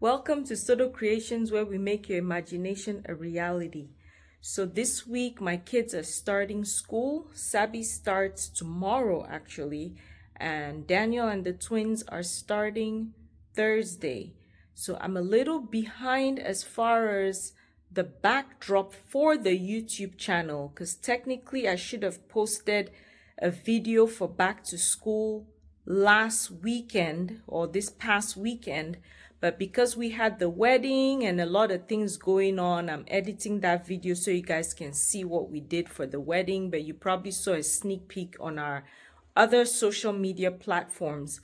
Welcome to Soto Creations, where we make your imagination a reality. So this week, my kids are starting school. Sabi starts tomorrow, actually, and Daniel and the twins are starting Thursday. So I'm a little behind as far as the backdrop for the YouTube channel, because technically I should have posted a video for back to school last weekend or this past weekend, but because we had the wedding and a lot of things going on, I'm editing that video so you guys can see what we did for the wedding. But you probably saw a sneak peek on our other social media platforms.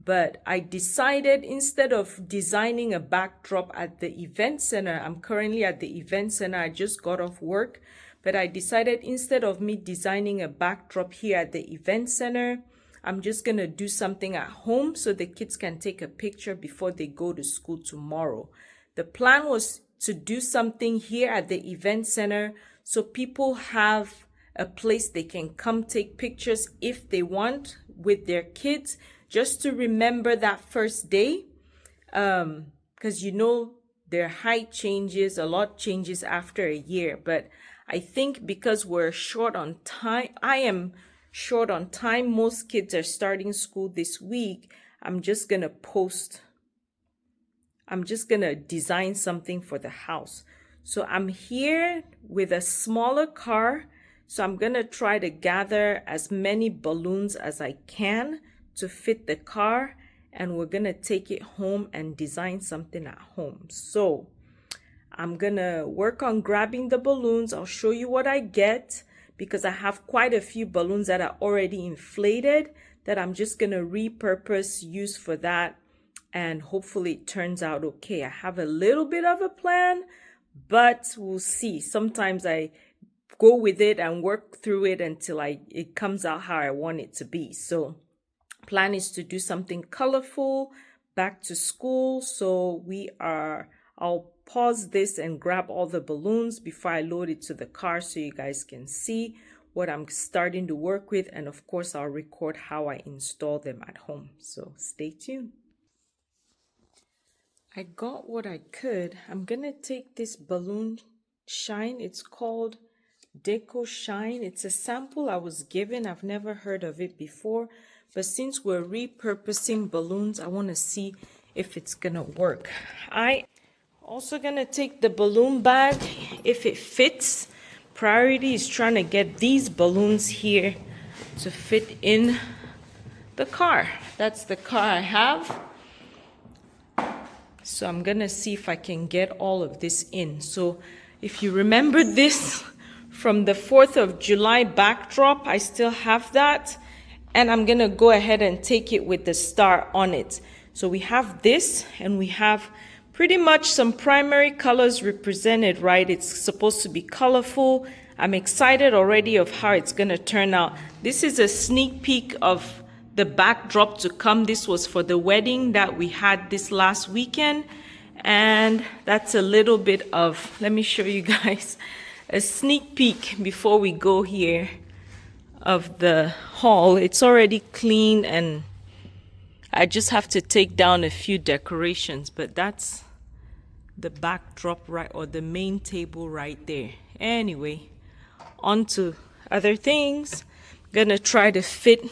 But I decided, instead of designing a backdrop at the event center, I'm currently at the event center, I just got off work, but I decided, instead of me designing a backdrop here at the event center, I'm just going to do something at home so the kids can take a picture before they go to school tomorrow. The plan was to do something here at the event center so people have a place they can come take pictures if they want with their kids, just to remember that first day. Because their height changes, a lot changes after a year. But I think because we're short on time, I am short on time. Most kids are starting school this week. I'm just going to design something for the house. So I'm here with a smaller car. So I'm going to try to gather as many balloons as I can to fit the car. And we're going to take it home and design something at home. So I'm going to work on grabbing the balloons. I'll show you what I get, because I have quite a few balloons that are already inflated that I'm just going to repurpose, use for that, and hopefully it turns out okay. I have a little bit of a plan, but we'll see. Sometimes I go with it and work through it until it comes out how I want it to be. So plan is to do something colorful, back to school. So I'll pause this and grab all the balloons before I load it to the car so you guys can see what I'm starting to work with. And of course, I'll record how I install them at home. So stay tuned. I got what I could. I'm going to take this balloon shine. It's called Deco Shine. It's a sample I was given. I've never heard of it before. But since we're repurposing balloons, I want to see if it's going to work. Also gonna take the balloon bag if it fits. Priority is trying to get these balloons here to fit in the car. That's the car I have. So I'm gonna see if I can get all of this in. So if you remember this from the 4th of July backdrop, I still have that. And I'm gonna go ahead and take it with the star on it. So we have this, and we have pretty much some primary colors represented, right? It's supposed to be colorful. I'm excited already of how it's going to turn out. This is a sneak peek of the backdrop to come. This was for the wedding that we had this last weekend. And that's a little bit of, let me show you guys, a sneak peek before we go here of the hall. It's already clean and I just have to take down a few decorations, but that's the backdrop, right, or the main table right there. Anyway, on to other things. Gonna try to fit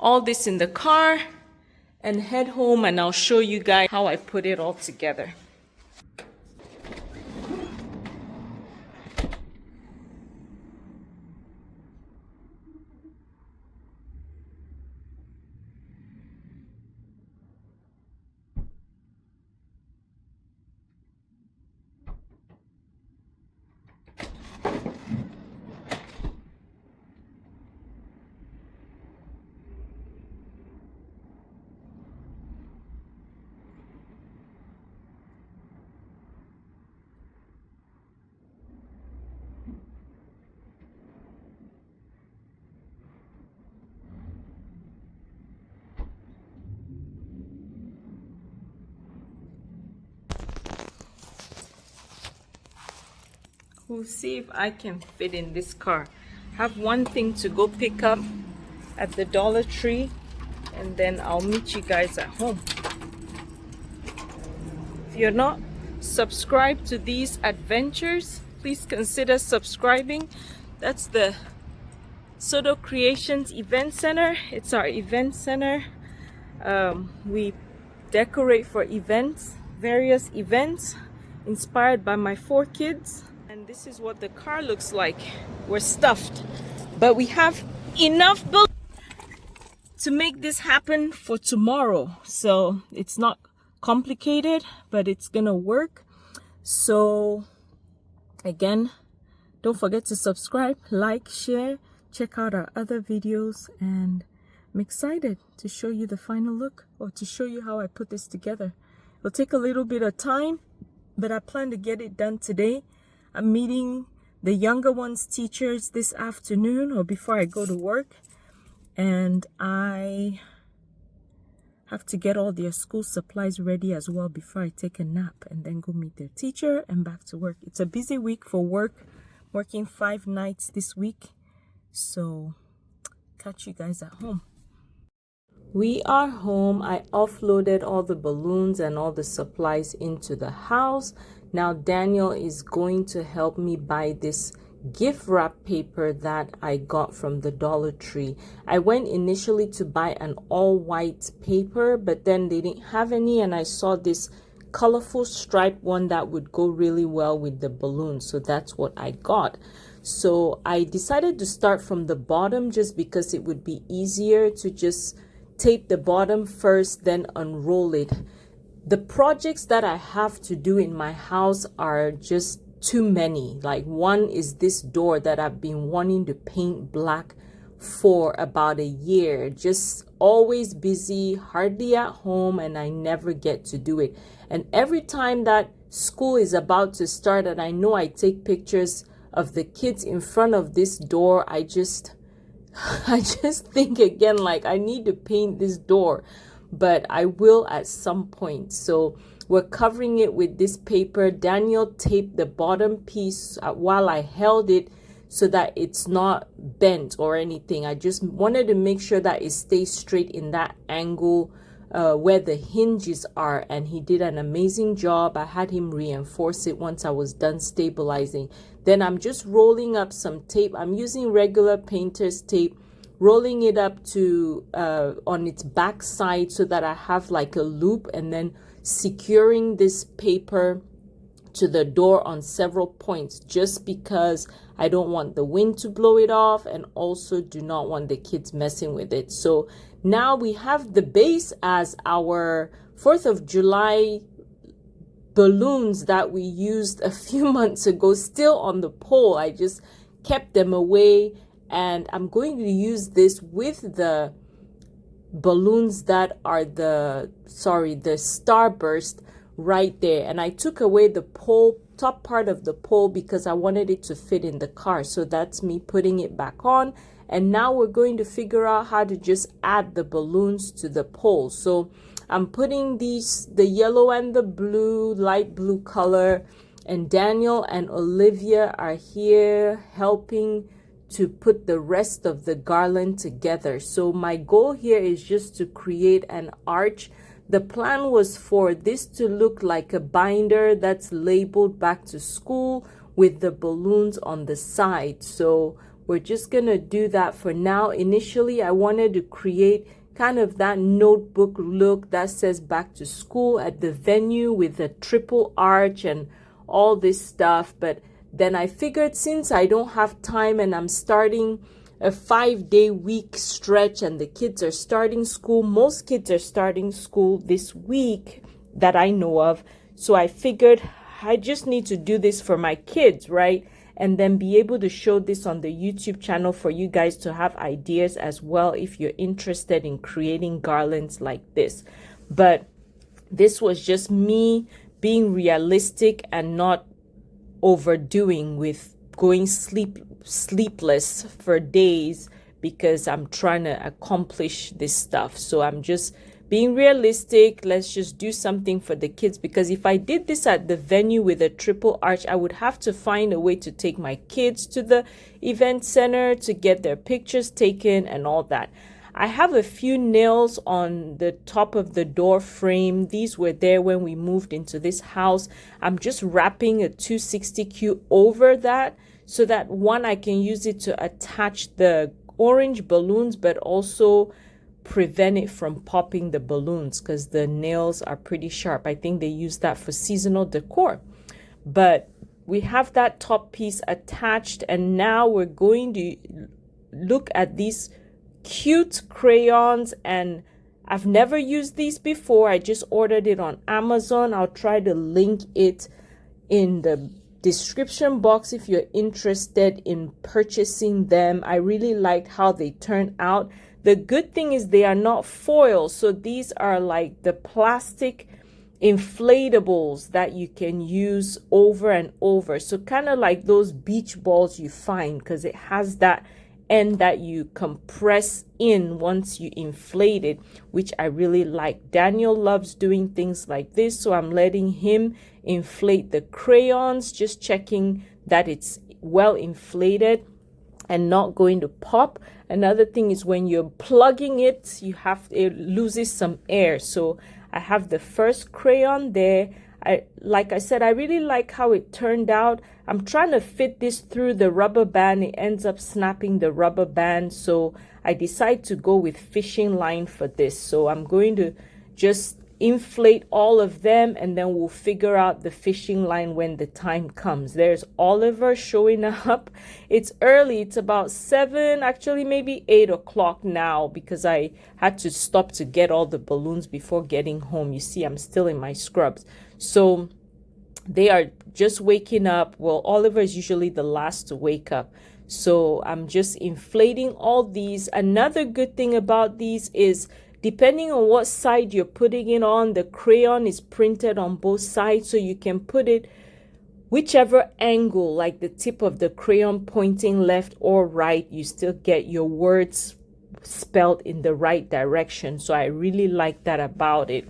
all this in the car and head home, and I'll show you guys how I put it all together. We'll see if I can fit in this car. I have one thing to go pick up at the Dollar Tree, and then I'll meet you guys at home. If you're not subscribed to these adventures, please consider subscribing. That's the Soto Creations Event Center. It's our event center. We decorate for events, various events inspired by my 4 kids. And this is what the car looks like. We're stuffed, but we have enough balloons to make this happen for tomorrow. So it's not complicated, but it's gonna work. So again, don't forget to subscribe, like, share, check out our other videos, and I'm excited to show you the final look, or to show you how I put this together. It'll take a little bit of time, but I plan to get it done today. I'm meeting the younger ones' teachers this afternoon, or before I go to work, and I have to get all their school supplies ready as well before I take a nap and then go meet their teacher and back to work. It's a busy week for work, working 5 nights this week. So catch you guys at home. We are home. I offloaded all the balloons and all the supplies into the house. Now Daniel is going to help me buy this gift wrap paper that I got from the Dollar Tree. I went initially to buy an all white paper, but then they didn't have any, and I saw this colorful striped one that would go really well with the balloon, so that's what I got. So I decided to start from the bottom just because it would be easier to just tape the bottom first, then unroll it. The projects that I have to do in my house are just too many. Like, one is this door that I've been wanting to paint black for about a year. Just always busy, hardly at home, and I never get to do it. And every time that school is about to start and I know I take pictures of the kids in front of this door, I just think again, like, I need to paint this door, but I will at some point. So we're covering it with this paper. Daniel taped the bottom piece while I held it so that it's not bent or anything. I just wanted to make sure that it stays straight in that angle where the hinges are, and he did an amazing job. I had him reinforce it once I was done stabilizing. Then I'm just rolling up some tape. I'm using regular painter's tape, rolling it up to on its back side so that I have like a loop, and then securing this paper to the door on several points, just because I don't want the wind to blow it off, and also do not want the kids messing with it. So now we have the base as our 4th of July balloons that we used a few months ago, still on the pole. I just kept them away, and I'm going to use this with the balloons that are the starburst right there. And I took away the pole, top part of the pole, because I wanted it to fit in the car. So that's me putting it back on. And now we're going to figure out how to just add the balloons to the pole. So I'm putting these, the yellow and the blue, light blue color, and Daniel and Olivia are here helping to put the rest of the garland together. So my goal here is just to create an arch. The plan was for this to look like a binder that's labeled back to school with the balloons on the side. So we're just gonna do that for now. Initially, I wanted to create kind of that notebook look that says back to school at the venue with a triple arch and all this stuff. But then I figured, since I don't have time and I'm starting a 5-day week stretch and the kids are starting school, most kids are starting school this week that I know of. So I figured I just need to do this for my kids, right? And then be able to show this on the YouTube channel for you guys to have ideas as well if you're interested in creating garlands like this. But this was just me being realistic and not overdoing with going sleepless for days because I'm trying to accomplish this stuff. So I'm just being realistic. Let's just do something for the kids, because if I did this at the venue with a triple arch, I would have to find a way to take my kids to the event center to get their pictures taken and all that. I have a few nails on the top of the door frame. These were there when we moved into this house. I'm just wrapping a 260Q over that so that one, I can use it to attach the orange balloons, but also prevent it from popping the balloons because the nails are pretty sharp. I think they use that for seasonal decor. But we have that top piece attached, and now we're going to look at these cute crayons. And I've never used these before. I just ordered it on Amazon. I'll try to link it in the description box if you're interested in purchasing them. I really liked how they turned out. The good thing is they are not foil, so these are like the plastic inflatables that you can use over and over. So kind of like those beach balls you find, because it has that end that you compress in once you inflate it, which I really like. Daniel loves doing things like this, so I'm letting him inflate the crayons, just checking that it's well inflated and not going to pop. Another thing is when you're plugging it, it loses some air. So I have the first crayon there. Like I said, I really like how it turned out. I'm trying to fit this through the rubber band. It ends up snapping the rubber band. So I decide to go with fishing line for this. So I'm going to just inflate all of them, and then we'll figure out the fishing line when the time comes. There's Oliver showing up. It's early. It's about 7, actually maybe 8 o'clock now, because I had to stop to get all the balloons before getting home. You see, I'm still in my scrubs. So they are just waking up. Well, Oliver is usually the last to wake up. So I'm just inflating all these. Another good thing about these is depending on what side you're putting it on, the crayon is printed on both sides, so you can put it whichever angle, like the tip of the crayon pointing left or right, you still get your words spelled in the right direction. So I really like that about it.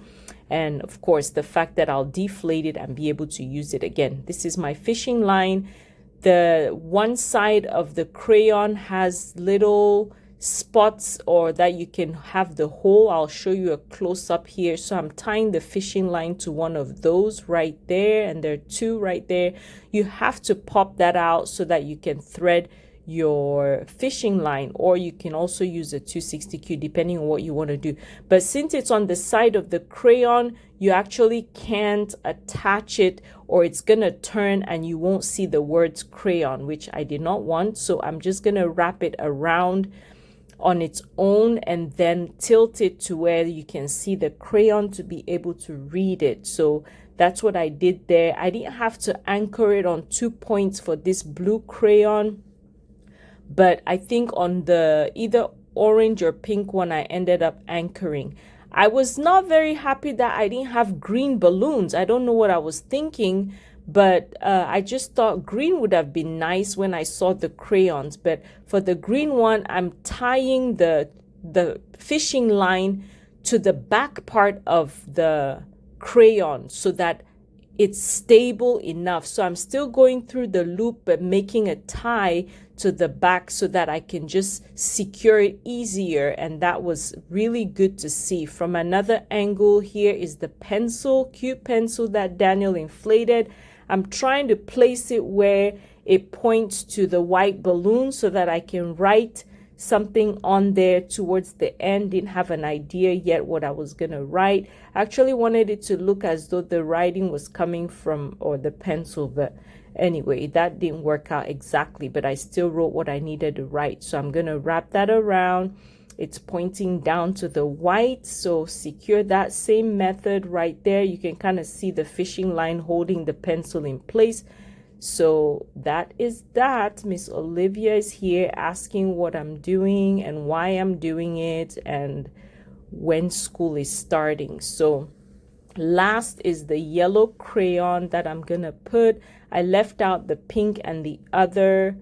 And of course, the fact that I'll deflate it and be able to use it again. This is my fishing line. The one side of the crayon has little spots, or that you can have the hole. I'll show you a close-up here. So I'm tying the fishing line to one of those right there, and there are 2 right there. You have to pop that out so that you can thread your fishing line, or you can also use a 260Q depending on what you want to do. But since it's on the side of the crayon, you actually can't attach it, or it's gonna turn and you won't see the words crayon, which I did not want. So I'm just gonna wrap it around on its own and then tilt it to where you can see the crayon to be able to read it. So that's what I did there. I didn't have to anchor it on 2 points for this blue crayon, but I think on the either orange or pink one, I ended up anchoring. I was not very happy that I didn't have green balloons. I don't know what I was thinking, but I just thought green would have been nice when I saw the crayons. But for the green one, I'm tying the fishing line to the back part of the crayon so that it's stable enough. So I'm still going through the loop, but making a tie to the back so that I can just secure it easier. And that was really good to see. From another angle, here is the pencil, cute pencil that Daniel inflated. I'm trying to place it where it points to the white balloon so that I can write something on there towards the end. Didn't have an idea yet what I was gonna write. I actually wanted it to look as though the writing was coming from, or the pencil, but anyway, that didn't work out exactly, but I still wrote what I needed to write. So I'm gonna wrap that around. It's pointing down to the white, so secure that same method right there. You can kind of see the fishing line holding the pencil in place. So that is that. Miss Olivia is here asking what I'm doing and why I'm doing it and when school is starting. So last is the yellow crayon that I'm gonna put. I left out the pink and the other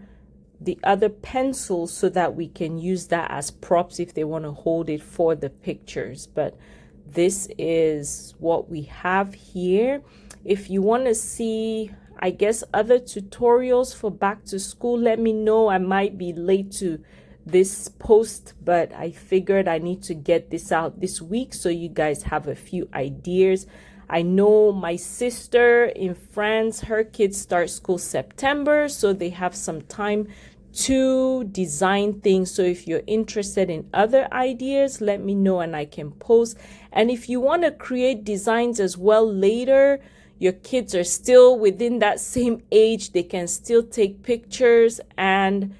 pencil so that we can use that as props if they want to hold it for the pictures. But this is what we have here. If you want to see, I guess, other tutorials for back to school, let me know. I might be late to this post, but I figured I need to get this out this week so you guys have a few ideas. I know my sister in France, her kids start school September, so they have some time to design things. So if you're interested in other ideas, let me know and I can post. And if you want to create designs as well later, your kids are still within that same age, they can still take pictures and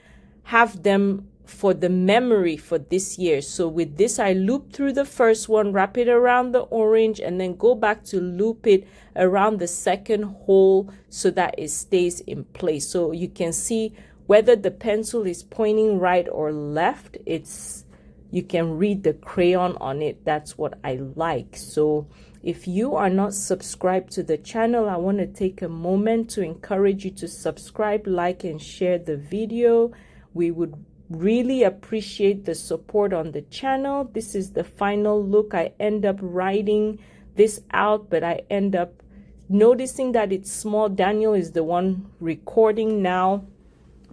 have them for the memory for this year. So with this, I loop through the first one, wrap it around the orange, and then go back to loop it around the second hole so that it stays in place. So you can see whether the pencil is pointing right or left. You can read the crayon on it. That's what I like. So if you are not subscribed to the channel, I want to take a moment to encourage you to subscribe, like, and share the video. We would really appreciate the support on the channel. This is the final look. I end up writing this out, but I end up noticing that it's small. Daniel is the one recording now,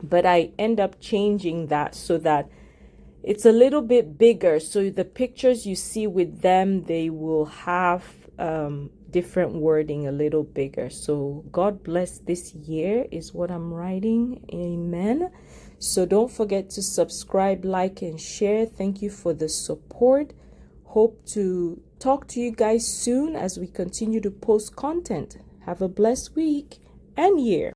but I end up changing that so that it's a little bit bigger. So the pictures you see with them, they will have different wording, a little bigger. So God bless this year is what I'm writing. Amen. So don't forget to subscribe, like, and share. Thank you for the support. Hope to talk to you guys soon as we continue to post content. Have a blessed week and year.